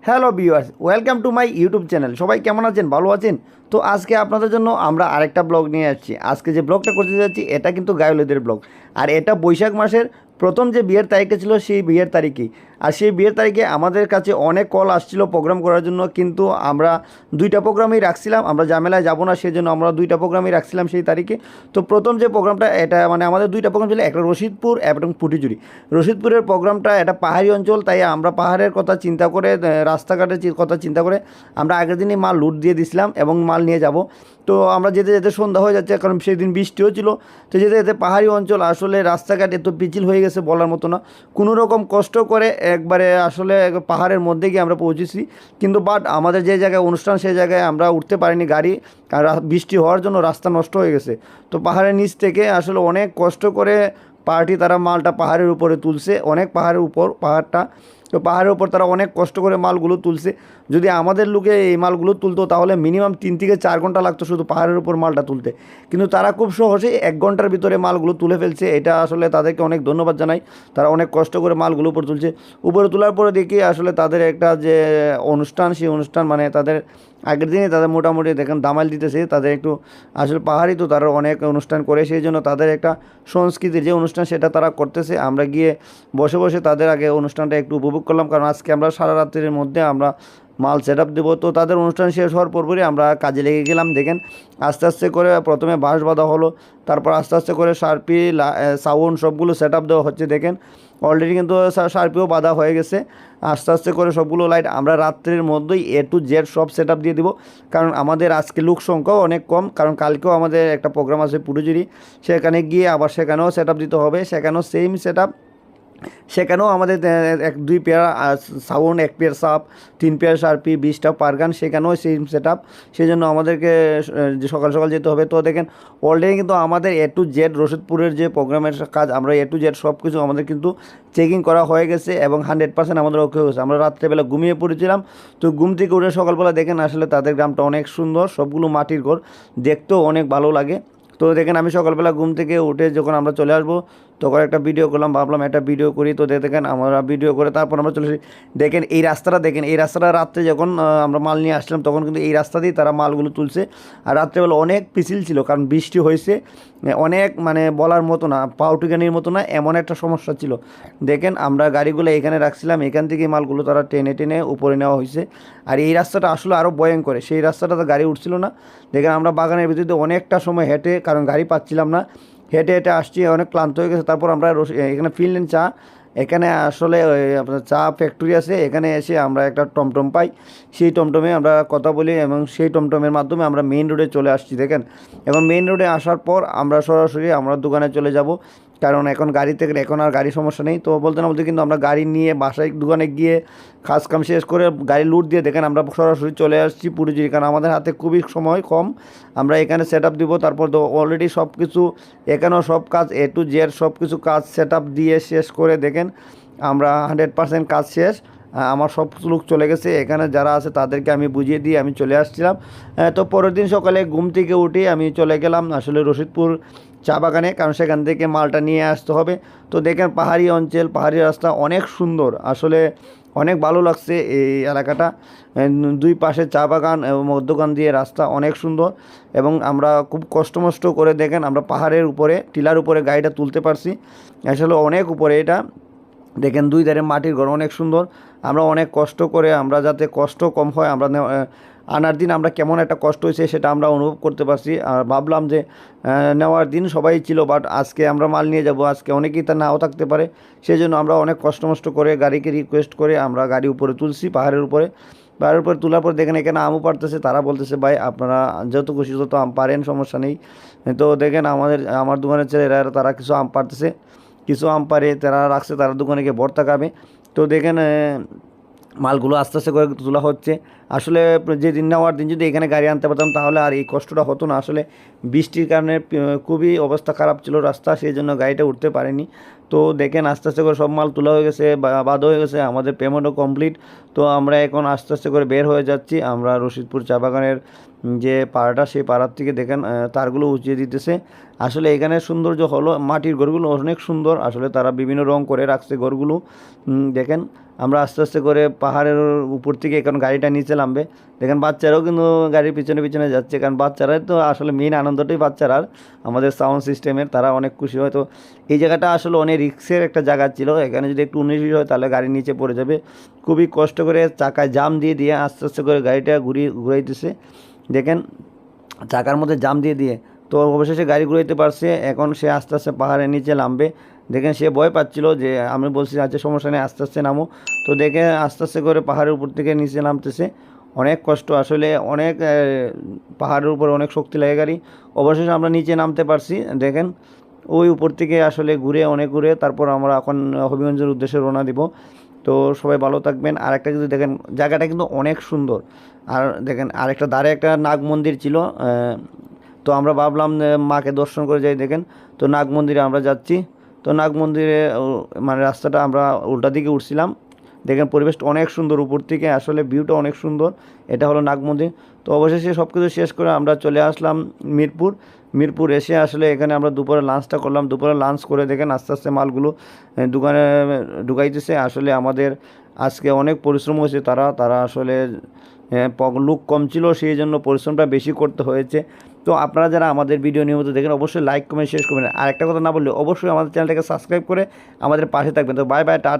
Hello viewers, welcome to my YouTube channel. সবাই কেমন আছেন? ভালো আছেন? তো আজকে আপনাদের জন্য আমরা আরেকটা ব্লগ নিয়ে আসছি। আজকে যে ব্লগটা করতে যাচ্ছি এটা কিন্তু গায়লদের ব্লগ। আর এটা বৈশাখ মাসের প্রথম যে বিয়ের তারিখটা ছিল সেই বিয়ের তারিখেই। আর সেই বিয়ের তারিখে আমাদের কাছে অনেক কল আসছিল প্রোগ্রাম করার জন্য, কিন্তু আমরা দুইটা প্রোগ্রামই রাখছিলাম। আমরা ঝামেলায় যাব না, সেজন্য আমরা দুইটা প্রোগ্রামই রাখছিলাম সেই তারিখে। তো প্রথম যে প্রোগ্রামটা এটা মানে আমাদের দুইটা প্রোগ্রাম ছিল, একটা রশিদপুর এবং পুটিজুরি। রশিদপুরের প্রোগ্রামটা এটা পাহাড়ি অঞ্চল, তাই আমরা পাহাড়ের কথা চিন্তা করে রাস্তাঘাটের কথা চিন্তা করে আমরা আগের দিনই মাল লুট দিয়ে দিছিলাম এবং মাল নিয়ে যাব। তো আমরা যেতে যেতে সন্ধ্যা হয়ে যাচ্ছে, কারণ সেই দিন বৃষ্টিও ছিল। তো যেতে যেতে পাহাড়ি অঞ্চল, আসলে রাস্তাঘাট এত পিচ্ছিল হয়ে গেছে বলার মতো না। কোনো রকম কষ্ট করে একবারে আসলে পাহাড়ের মধ্যে গিয়ে আমরা পৌঁছেছি। কিন্তু বাট আমাদের যে জায়গায় অনুষ্ঠান সেই জায়গায় আমরা উঠতে পারিনি গাড়ি, কারণ বৃষ্টি হওয়ার জন্য রাস্তা নষ্ট হয়ে গেছে। তো পাহাড়ের নিচ থেকে আসলে অনেক কষ্ট করে পার্টি তারা মালটা পাহাড়ের উপরে তুলছে, অনেক পাহাড়ের উপর পাহাড়টা। তো পাহাড়ের উপর তারা অনেক কষ্ট করে মালগুলো তুলছে। যদি আমাদের লোকে এই মালগুলো তুলতো তাহলে মিনিমাম 3 থেকে 4 ঘন্টা লাগতো শুধু পাহাড়ের উপর মালটা তুলতে। কিন্তু তারা খুব সহজেই 1 ঘন্টার ভিতরে মালগুলো তুলে ফেলছে। এটা আসলে তাদেরকে অনেক ধন্যবাদ জানাই। তারা অনেক কষ্ট করে মালগুলো উপর তুলছে। উপরে তোলার পরে দেখি আসলে তাদের একটা যে অনুষ্ঠান, সেই অনুষ্ঠান মানে তাদের আগের দিনই তাদের মোটামুটি দেখেন দামাইল দিতেছে। তাদের একটু আসলে পাহাড়ি তো তারা অনেক অনুষ্ঠান করে, সেই জন্য তাদের একটা সংস্কৃতির যে অনুষ্ঠান সেটা তারা করতেছে। আমরা গিয়ে বসে বসে তাদের আগে অনুষ্ঠানটা একটু উপভোগ করলাম, কারণ আজকে আমরা সারা রাত্রির মধ্যে আমরা মাল সেট আপ দেবো। তো তাদের অনুষ্ঠান শেষ হওয়ার পরপরই আমরা কাজে লেগে গেলাম। দেখেন আস্তে আস্তে করে প্রথমে বাঁশ বাঁধা হলো, তারপর আস্তে আস্তে করে সার্পি সাউন্ড সবগুলো সেট আপ দেওয়া হচ্ছে। দেখেন অলরেডি কিন্তু সার্পিও বাঁধা হয়ে গেছে। আস্তে আস্তে করে সবগুলো লাইট আমরা রাত্রের মধ্যেই A to Z সব সেট আপ দিয়ে দিব, কারণ আমাদের আজকে লোক সংখ্যাও অনেক কম। কারণ কালকেও আমাদের একটা প্রোগ্রাম আছে পুটুজুরি, সেখানে গিয়ে আবার সেখানেও সেট আপ দিতে হবে। সেখানেও সেম সেট আপ, সেখানেও আমাদের 2 পেয়ার সাউন্ড, 1 পেয়ার সাপ, 3 পেয়ার সার্পি, 20টা পারগান, সেখানেও সেম সেট আপ। সেই জন্য আমাদেরকে যে সকাল সকাল যেতে হবে। তো দেখেন অলরেডি কিন্তু আমাদের A to Z রশিদপুরের যে প্রোগ্রামের কাজ, আমরা A to Z সব কিছু আমাদের কিন্তু চেকিং করা হয়ে গেছে এবং 100% আমাদের ওকে হয়েছে। আমরা রাত্রেবেলা ঘুমিয়ে পড়েছিলাম। তো ঘুম থেকে উঠে সকালবেলা দেখেন আসলে তাদের গ্রামটা অনেক সুন্দর, সবগুলো মাটির ঘর, দেখতেও অনেক ভালো লাগে। তো দেখেন আমি সকালবেলা ঘুম থেকে উঠে যখন আমরা চলে আসবো তখন একটা ভিডিও করলাম, ভাবলাম একটা ভিডিও করি। তো দেখেন আমরা ভিডিও করে তারপর আমরা চলে আসি। দেখেন এই রাস্তাটা, দেখেন এই রাস্তাটা রাত্রে যখন আমরা মাল নিয়ে আসলাম তখন কিন্তু এই রাস্তা দিয়ে তারা মালগুলো তুলছে। আর রাত্রেবেলা অনেক পিছিল ছিল, কারণ বৃষ্টি হয়েছে অনেক, মানে বলার মতো না, পাউটিগানির মতো না, এমন একটা সমস্যা ছিল। দেখেন আমরা গাড়িগুলো এখানে রাখছিলাম, এখান থেকে মালগুলো তারা টেনে টেনে উপরে নেওয়া হয়েছে। আর এই রাস্তাটা আসলে আরও ভয়ঙ্কর, সেই রাস্তাটাতে গাড়ি উঠছিল না। দেখেন আমরা বাগানের ভিতরে অনেকটা সময় হেঁটে, কারণ গাড়ি পাচ্ছিলাম না, হেঁটে হেঁটে আসছি, অনেক ক্লান্ত হয়ে গেছে। তারপর আমরা এখানে ফিনল্যান্ড চা, এখানে আসলে আপনার চা ফ্যাক্টরি আছে, এখানে এসে আমরা একটা টমটম পাই। সেই টমটমে আমরা কথা বলি এবং সেই টমটমের মাধ্যমে আমরা মেইন রোডে চলে আসছি। দেখেন এখন মেইন রোডে আসার পর আমরা সরাসরি আমরা দোকানে চলে যাব, কারণ এখন গাড়ি থেকে এখন আর গাড়ি সমস্যা নেই। তো বলতে না বলতে কিন্তু আমরা গাড়ি নিয়ে বাসায় দোকানে গিয়ে কাজ কাম শেষ করে গাড়ি লুট দিয়ে দেখেন আমরা সরাসরি চলে আসছি পুরুজিরি, কারণ আমাদের হাতে খুবই সময় কম। আমরা এখানে সেট আপ দিব, তারপর তো অলরেডি সব কিছু এখানেও সব কাজ A to Z সব কিছু কাজ সেট আপ দিয়ে শেষ করে দেখেন আমরা 100% কাজ শেষ। আমার সব লোক চলে গেছে, এখানে যারা আছে তাদেরকে আমি বুঝিয়ে দিয়ে আমি চলে আসছিলাম। তো পরের দিন সকালে ঘুম থেকে উঠে আমি চলে গেলাম আসলে রশিদপুর চা বাগানে, কারণ সেখান থেকে মালটা নিয়ে আসতে হবে। তো দেখেন পাহাড়ি অঞ্চল, পাহাড়ি রাস্তা অনেক সুন্দর, আসলে অনেক ভালো লাগছে এই এলাকাটা। দুই পাশে চা বাগান এবং মধ্যখান দিয়ে রাস্তা অনেক সুন্দর। এবং আমরা খুব কষ্ট করে দেখেন আমরা পাহাড়ের উপরে টিলার উপরে গাড়িটা তুলতে পারছি। আসলে অনেক উপরে এটা, দেখেন 2 ধারে মাটির ঘর, অনেক সুন্দর। আমরা অনেক কষ্ট করে, আমরা যাতে কষ্ট কম হয়, আমরা আনার দিন আমরা কেমন একটা কষ্ট হয়েছে সেটা আমরা অনুভব করতে পারছি। আর ভাবলাম যে নেওয়ার দিন সবাই ছিল, বাট আজকে আমরা মাল নিয়ে যাব, আজকে অনেকেই তা নাও থাকতে পারে। সেই জন্য আমরা অনেক কষ্ট করে গাড়িকে রিকোয়েস্ট করে আমরা গাড়ি উপরে তুলছি পাহাড়ের উপরে। পাহাড়ের উপরে তোলার পর দেখেন এখানে আমও পারতেছে, তারা বলতেছে ভাই আপনারা যত খুশি তত আম পারেন, সমস্যা নেই। তো দেখেন আমার দোকানের ছেলেরা তারা কিছু আম পারতেছে, কিছু আম পারে তারা রাখছে, তারা দোকানে গিয়ে ভর্তা খাবে। তো দেখেন মালগুলো আস্তে আস্তে করে তোলা হচ্ছে। আসলে যেদিন নেওয়ার দিন যদি এখানে গাড়ি আনতে পারতাম তাহলে আর এই কষ্টটা হতো না। আসলে বৃষ্টির কারণে খুবই অবস্থা খারাপ ছিল রাস্তা, সেই জন্য গাড়িটা উঠতে পারেনি। তো দেখেন আস্তে আস্তে করে সব মাল তোলা হয়ে গেছে, বাদ হয়ে গেছে, আমাদের পেমেন্টও কমপ্লিট। তো আমরা এখন আস্তে আস্তে করে বের হয়ে যাচ্ছি। আমরা রশিদপুর চা বাগানের যে পাড়াটা, সেই পাড়ার থেকে দেখেন তারগুলো উঁচিয়ে দিতেছে। আসলে এখানে সৌন্দর্য হলো মাটির ঘরগুলো অনেক সুন্দর, আসলে তারা বিভিন্ন রং করে রাখছে ঘরগুলো। দেখেন আমরা আস্তে আস্তে করে পাহাড়ের উপর থেকে এখন গাড়িটা নিচে নামবে। দেখেন বাচ্চারাও কিন্তু গাড়ির পিছনে পিছনে যাচ্ছে, কারণ বাচ্চারাই তো আসলে মেন আনন্দটাই বাচ্চারা। আমাদের সাউন্ড সিস্টেমের তারা অনেক খুশি হয়। তো এই জায়গাটা আসলে অনেক রিস্কের একটা জায়গা ছিল, এখানে যদি একটু 19-20 হয় তাহলে গাড়ি নিচে পড়ে যাবে। খুবই কষ্ট করে চাকায় জাম দিয়ে দিয়ে আস্তে আস্তে করে গাড়িটা ঘুরাইতেছে। দেখেন চাকার মধ্যে জাম দিয়ে দিয়ে তো অবশেষে গাড়ি ঘুরাইতে পারছে। এখন সে আস্তে আস্তে পাহাড়ের নিচে নামবে। দেখেন সে ভয় পাচ্ছিল, যে আমি বলছি আচ্ছা সমস্যা নেই, আস্তে আস্তে নামো। তো দেখে আস্তে আস্তে করে পাহাড়ের উপর থেকে নিচে নামতেছে। অনেক কষ্ট আসলে, অনেক পাহাড়ের উপর অনেক শক্তি লাগে গাড়ি। অবশেষে আমরা নিচে নামতে পারছি। দেখেন ওই উপর থেকে আসলে অনেক ঘুরে তারপর আমরা এখন হবিগঞ্জের উদ্দেশ্যে রওনা দিব। তো সবাই ভালো থাকবেন। আর একটা কিন্তু দেখেন জায়গাটা কিন্তু অনেক সুন্দর। আর দেখেন আরেকটা ধারে একটা নাগ মন্দির ছিল। তো আমরা ভাবলাম মাকে দর্শন করে যাই। দেখেন তো নাগ মন্দিরে আমরা যাচ্ছি। তো নাগ মন্দিরে মানে রাস্তাটা আমরা উল্টা দিকে উঠছিলাম। দেখেন পরিবেশটা অনেক সুন্দর, উপর থেকে আসলে ভিউটা অনেক সুন্দর। এটা হলো নাগ মন্দির। তো অবশেষে সব কিছু শেষ করে আমরা চলে আসলাম মিরপুর এসে আসলে এখানে আমরা দুপুরে লাঞ্চটা করলাম। দুপুরে লাঞ্চ করে দেখেন আস্তে আস্তে মালগুলো দোকানে ঢুকাইতেছে। আসলে আমাদের আজকে অনেক পরিশ্রম হয়েছে, তারা আসলে লোক কম ছিল, সেই জন্য পরিশ্রমটা বেশি করতে হয়েছে। তো আপনারা যারা আমাদের ভিডিও নিয়মিত দেখেন অবশ্যই লাইক কমেন্ট শেয়ার করবেন। আর একটা কথা না বললে অবশ্যই আমাদের চ্যানেলটাকে সাবস্ক্রাইব করে আমাদের পাশে থাকবেন। তো বাই বাই, টাটা।